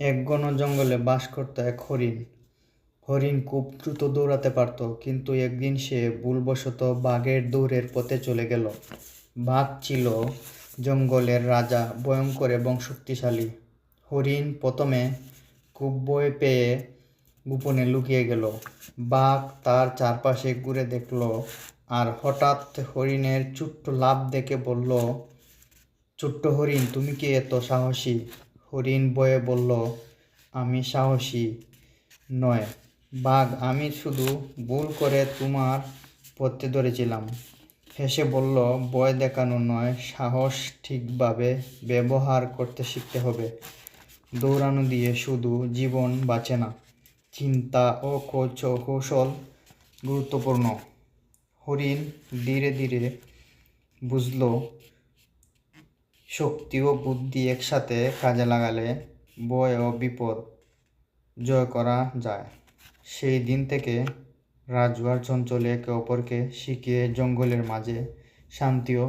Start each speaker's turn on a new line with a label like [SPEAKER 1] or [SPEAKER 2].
[SPEAKER 1] এক ঘন জঙ্গলে বাস করত এক হরিণ। হরিণ খুব দ্রুত দৌড়াতে পারত, কিন্তু একদিন সে ভুলবশত বাঘের দৌড়ের পথে চলে গেল। বাঘ ছিল জঙ্গলের রাজা, ভয়ঙ্কর এবং শক্তিশালী। হরিণ প্রথমে খুব ভয় পেয়ে গোপনে লুকিয়ে গেল। বাঘ তার চারপাশে ঘুরে দেখল, আর হঠাৎ হরিণের ছোট্ট লাফ দেখে বলল, ছোট্ট হরিণ, তুমি কি এত সাহসী? হরিণ ভয়ে বলল, আমি সাহসী নয় বাঘ, আমি শুধু ভুল করে তোমার পথে ধরেছিলাম। হেসে বলল, ভয় দেখানো নয়, সাহস ঠিকভাবে ব্যবহার করতে শিখতে হবে। দৌড়ানো দিয়ে শুধু জীবন বাঁচে না, চিন্তা ও কৌশল গুরুত্বপূর্ণ। হরিণ ধীরে ধীরে বুঝল, শক্তি ও বুদ্ধি একসাথে কাজে লাগালে ভয় ও বিপদ জয় করা যায়। সেই দিন থেকে রাজু আর চঞ্চল একে অপরকে শিখিয়ে জঙ্গলের মাঝে শান্তি ও